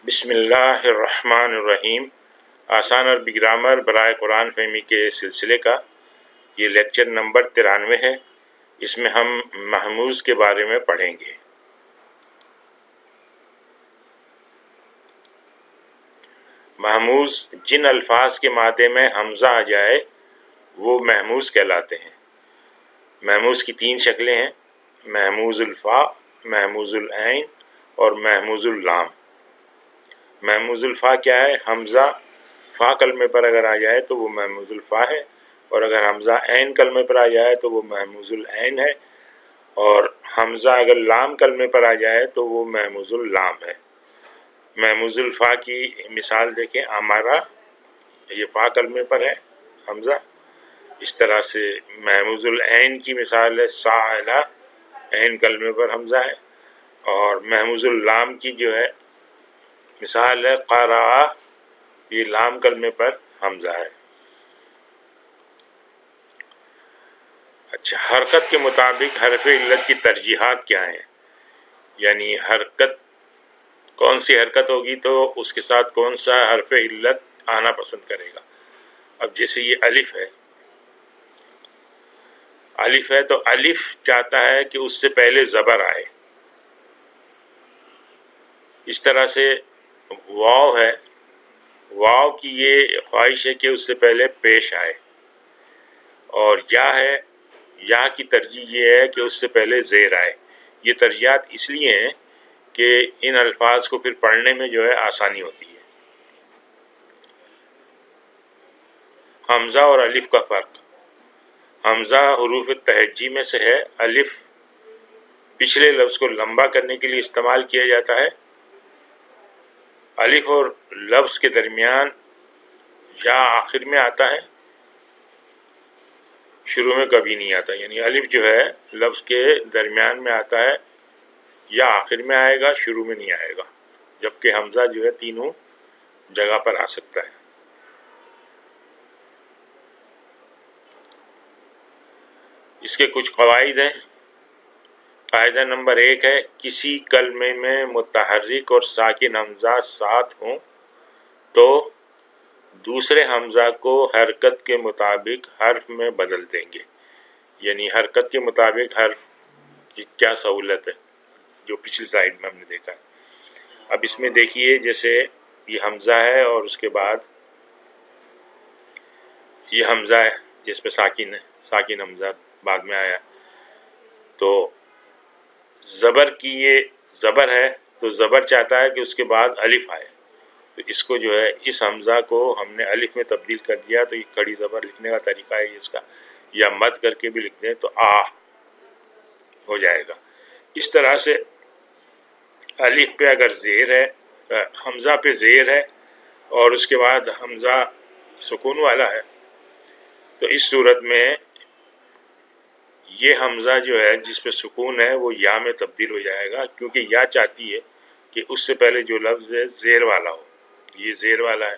بسم اللہ الرحمن الرحیم۔ آسان عربی گرامر برائے قرآن فہمی کے سلسلے کا یہ لیکچر نمبر 93 ہے۔ اس میں ہم محموز کے بارے میں پڑھیں گے۔ محموز جن الفاظ کے مادے میں حمزہ آ جائے وہ محموز کہلاتے ہیں۔ محموز کی 3 شکلیں ہیں: محموز الفا، محموز العین اور محموز اللام۔ محموز الفا کیا ہے؟ حمزہ فا کلمے پر اگر آ جائے تو وہ محموز الفا ہے، اور اگر حمزہ عین کلمے پر آ جائے تو وہ محموز العین ہے، اور حمزہ اگر لام کلمے پر آ جائے تو وہ محموز اللام ہے۔ محموز الفا کی مثال دیکھیں، امارا، یہ فا کلمے پر ہے حمزہ۔ اس طرح سے محموز العین کی مثال ہے سائلہ، عین کلمے پر حمزہ ہے، اور محموز اللام کی جو ہے مثال ہے قرأ، یہ لام کلمے پر حمزہ ہے۔ اچھا، حرکت کے مطابق حرف علت کی ترجیحات کیا ہیں؟ یعنی حرکت، کون سی حرکت ہوگی تو اس کے ساتھ کون سا حرف علت آنا پسند کرے گا۔ اب جیسے یہ الف ہے، الف ہے تو الف چاہتا ہے کہ اس سے پہلے زبر آئے۔ اس طرح سے واو ہے، واو کی یہ خواہش ہے کہ اس سے پہلے پیش آئے، اور یا ہے، یا کی ترجیح یہ ہے کہ اس سے پہلے زیر آئے۔ یہ ترجیحات اس لیے ہیں کہ ان الفاظ کو پھر پڑھنے میں جو ہے آسانی ہوتی ہے۔ حمزہ اور الف کا فرق۔ حمزہ حروف تہجی میں سے ہے۔ الف پچھلے لفظ کو لمبا کرنے کے لیے استعمال کیا جاتا ہے۔ الف اور لفظ کے درمیان یا آخر میں آتا ہے، شروع میں کبھی نہیں آتا۔ یعنی الف جو ہے لفظ کے درمیان میں آتا ہے، یا آخر میں آئے گا، شروع میں نہیں آئے گا، جبکہ حمزہ جو ہے تینوں جگہ پر آ سکتا ہے۔ اس کے کچھ قواعد ہیں۔ قاعدہ نمبر 1 ہے، کسی کلمے میں متحرک اور ساکن حمزہ ساتھ ہوں تو دوسرے حمزہ کو حرکت کے مطابق حرف میں بدل دیں گے۔ یعنی حرکت کے مطابق حرف کی کیا سہولت ہے، جو پچھلی سلائیڈ میں ہم نے دیکھا ہے۔ اب اس میں دیکھیے، جیسے یہ حمزہ ہے اور اس کے بعد یہ حمزہ ہے جس پہ ساکن ہے، ساکن حمزہ بعد میں آیا، تو زبر کی یہ زبر ہے تو زبر چاہتا ہے کہ اس کے بعد الف آئے، تو اس کو جو ہے اس حمزہ کو ہم نے الف میں تبدیل کر دیا، تو یہ کھڑی زبر لکھنے کا طریقہ ہے اس کا، یا مد کر کے بھی لکھ دیں تو آ ہو جائے گا۔ اس طرح سے الف پہ اگر زیر ہے، حمزہ پہ زیر ہے اور اس کے بعد حمزہ سکون والا ہے، تو اس صورت میں یہ حمزہ جو ہے جس پہ سکون ہے وہ یا میں تبدیل ہو جائے گا، کیونکہ یا چاہتی ہے کہ اس سے پہلے جو لفظ ہے زیر والا ہو، یہ زیر والا ہے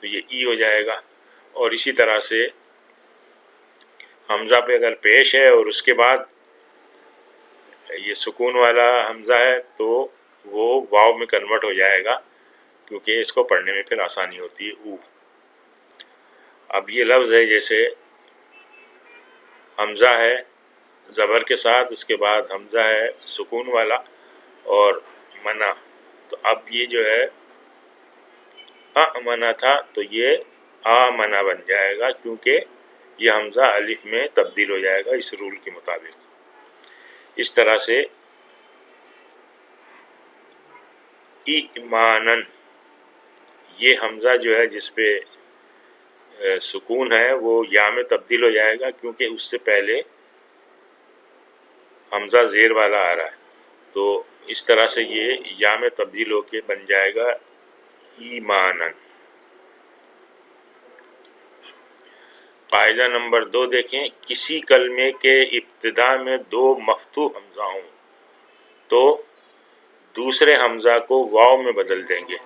تو یہ ای ہو جائے گا۔ اور اسی طرح سے حمزہ پہ اگر پیش ہے اور اس کے بعد یہ سکون والا حمزہ ہے تو وہ واو میں کنورٹ ہو جائے گا، کیونکہ اس کو پڑھنے میں پھر آسانی ہوتی ہے، او۔ اب یہ لفظ ہے جیسے حمزہ ہے زبر کے ساتھ، اس کے بعد حمزہ ہے سکون والا اور منع، تو اب یہ جو ہے منع تھا تو یہ منع بن جائے گا، کیونکہ یہ حمزہ الف میں تبدیل ہو جائے گا اس رول کے مطابق۔ اس طرح سے ایمانن، یہ حمزہ جو ہے جس پہ سکون ہے وہ یا میں تبدیل ہو جائے گا، کیونکہ اس سے پہلے حمزہ زیر والا آ رہا ہے، تو اس طرح سے یہ یا میں تبدیل ہو کے بن جائے گا ایمانن۔ قاعدہ نمبر 2 دیکھیں، کسی کلمے کے ابتدا میں 2 مفتوح حمزہ ہوں تو دوسرے حمزہ کو واو میں بدل دیں گے۔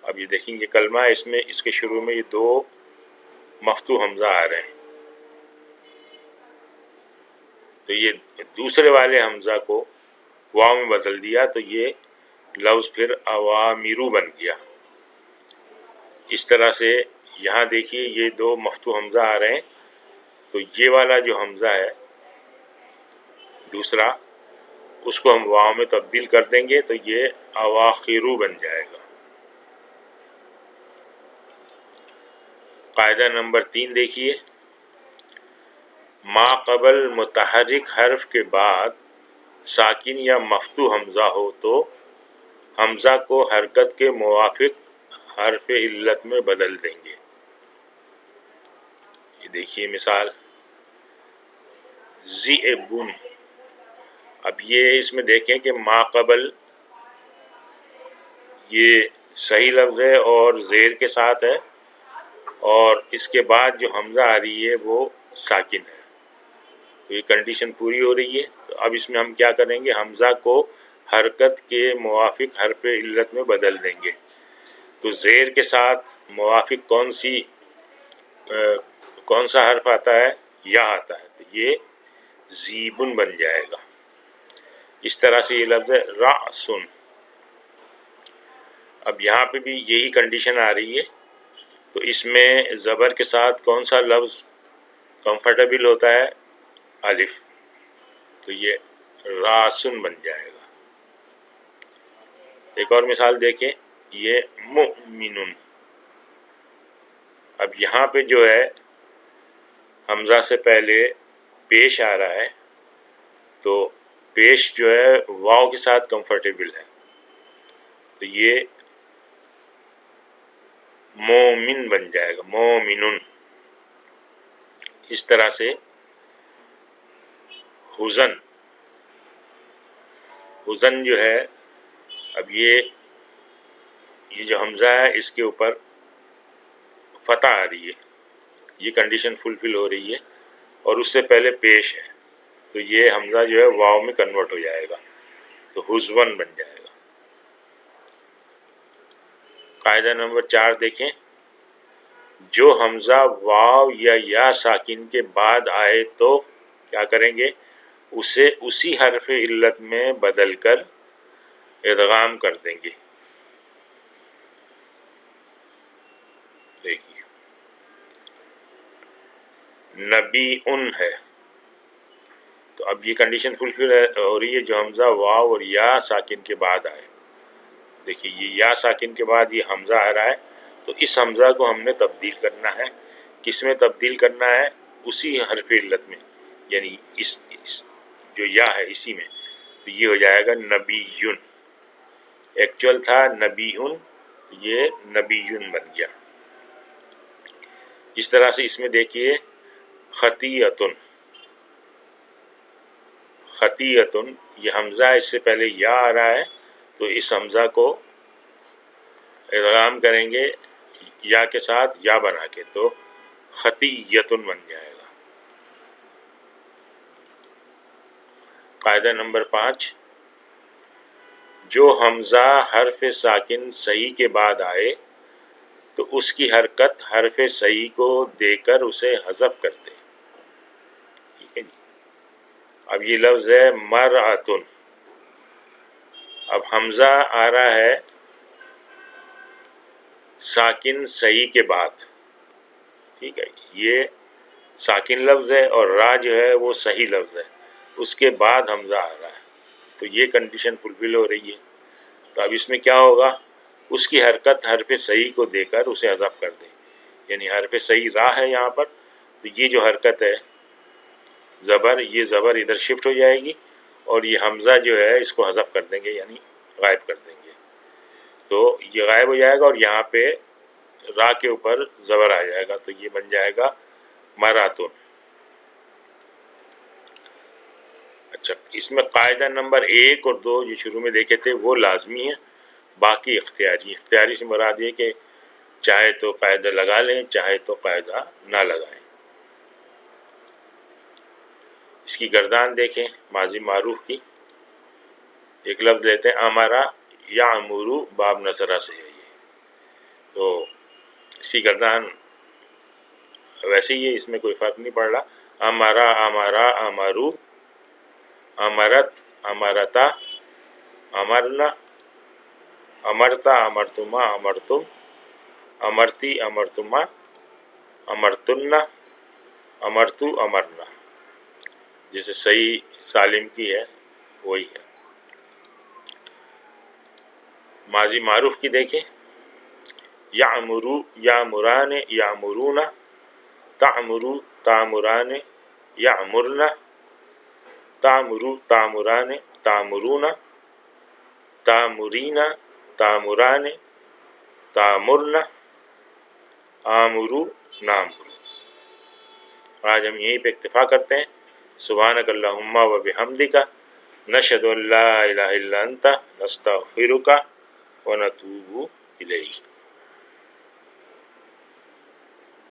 اب یہ دیکھیں، یہ کلمہ ہے، اس میں اس کے شروع میں یہ 2 مفتوح حمزہ آ رہے ہیں، تو یہ دوسرے والے حمزہ کو واو میں بدل دیا تو یہ لفظ پھر عوامرو بن گیا۔ اس طرح سے یہاں دیکھیے یہ دو مفتوح حمزہ آ رہے ہیں، تو یہ والا جو حمزہ ہے دوسرا، اس کو ہم واو میں تبدیل کر دیں گے تو یہ اواخرو بن جائے گا۔ قاعدہ نمبر 3 دیکھیے، ما قبل متحرک حرف کے بعد ساکن یا مفتوح حمزہ ہو تو حمزہ کو حرکت کے موافق حرف علت میں بدل دیں گے۔ یہ دیکھیے مثال ذئبن، اب یہ اس میں دیکھیں کہ ما قبل یہ صحیح لفظ ہے اور زیر کے ساتھ ہے، اور اس کے بعد جو حمزہ آ رہی ہے وہ ساکن ہے، تو یہ کنڈیشن پوری ہو رہی ہے۔ تو اب اس میں ہم کیا کریں گے، حمزہ کو حرکت کے موافق حرف علت میں بدل دیں گے۔ تو زیر کے ساتھ موافق کون سا حرف آتا ہے، یا آتا ہے، تو یہ زیبن بن جائے گا۔ اس طرح سے یہ لفظ ہے رأسن، اب یہاں پہ بھی یہی کنڈیشن آ رہی ہے، تو اس میں زبر کے ساتھ کون سا لفظ کمفرٹیبل ہوتا ہے، الف، تو یہ راسن بن جائے گا۔ ایک اور مثال دیکھیں، یہ مؤمنن، اب یہاں پہ جو ہے حمزہ سے پہلے پیش آ رہا ہے، تو پیش جو ہے واو کے ساتھ کمفرٹیبل ہے، تو یہ مومن بن جائے گا، مومنن۔ اس طرح سے حزن جو ہے، اب یہ جو حمزہ ہے اس کے اوپر فتح آ رہی ہے، یہ کنڈیشن فلفل ہو رہی ہے، اور اس سے پہلے پیش ہے، تو یہ حمزہ جو ہے واو میں کنورٹ ہو جائے گا، تو حزون بن جائے گا۔ قاعدہ نمبر 4 دیکھیں، جو حمزہ واو یا ساکن کے بعد آئے تو کیا کریں گے، اسے اسی حرف علت میں بدل کر ادغام کر دیں گے۔ دیکھیے نبی ان ہے، تو اب یہ کنڈیشن فلفل ہو رہی ہے، جو حمزہ واو اور یا ساکن کے بعد آئے۔ دیکھیے یہ یا ساکن کے بعد یہ حمزہ آ رہا ہے، تو اس حمزہ کو ہم نے تبدیل کرنا ہے، کس میں تبدیل کرنا ہے، اسی حرف علت میں، یعنی اس جو یا ہے اسی میں، تو یہ ہو جائے گا نبیون، ایکچوئل تھا نبیون، یہ نبیون بن گیا۔ اس طرح سے اس میں دیکھیے خطیئتن، یہ حمزہ اس سے پہلے یا آ رہا ہے، تو اس حمزہ کو ادغام کریں گے یا کے ساتھ یا بنا کے، تو خطیئتن بن جائے گا۔ قاعدہ نمبر 5، جو حمزہ حرف ساکن صحیح کے بعد آئے تو اس کی حرکت حرف صحیح کو دے کر اسے حذف کر دے۔ ٹھیک ہے جی، اب یہ لفظ ہے مرأتن، اب حمزہ آ رہا ہے ساکن صحیح کے بعد، ٹھیک ہے، یہ ساکن لفظ ہے اور را جو ہے وہ صحیح لفظ ہے، اس کے بعد حمزہ آ رہا ہے، تو یہ کنڈیشن فلفل ہو رہی ہے۔ تو اب اس میں کیا ہوگا، اس کی حرکت حرف صحیح کو دے کر اسے حذف کر دیں، یعنی حرف صحیح را ہے یہاں پر، تو یہ جو حرکت ہے زبر، یہ زبر ادھر شفٹ ہو جائے گی، اور یہ حمزہ جو ہے اس کو حذف کر دیں گے، یعنی غائب کر دیں گے، تو یہ غائب ہو جائے گا، اور یہاں پہ را کے اوپر زبر آ جائے گا، تو یہ بن جائے گا مراتن۔ اچھا، اس میں قاعدہ نمبر 1 اور 2 جو شروع میں دیکھے تھے وہ لازمی ہیں، باقی اختیاری سے مراد یہ کہ چاہے تو قاعدہ لگا لیں، چاہے تو قاعدہ نہ لگائیں۔ اس کی گردان دیکھیں، ماضی معروف کی، ایک لفظ لیتے ہیں امارا یا امورو، باب نصرہ سے ہے یہ، تو اس کی گردان ویسے ہی ہے، اس میں کوئی فرق نہیں پڑ رہا، امارا امارا امارو، امرت امرتا امرنا، امرتا امرتما امرتم امرتی امرتما امرتن امرتو امرنا، جیسے صحیح سالم کی ہے وہی ہے۔ ماضی معروف کی دیکھیں، یعمرو یامران یامرون، تعمرو تعمران یعمرن، تعمرو تعمران تعمرون، تعمرین تعمران تعمرن، آمرو نامرو۔ آج ہم یہیں پہ اکتفا کرتے ہیں۔ سبحانک اللہم و بحمدک، نشہد ان لا الہ الا انت، نستغفرک و نتوب الیک۔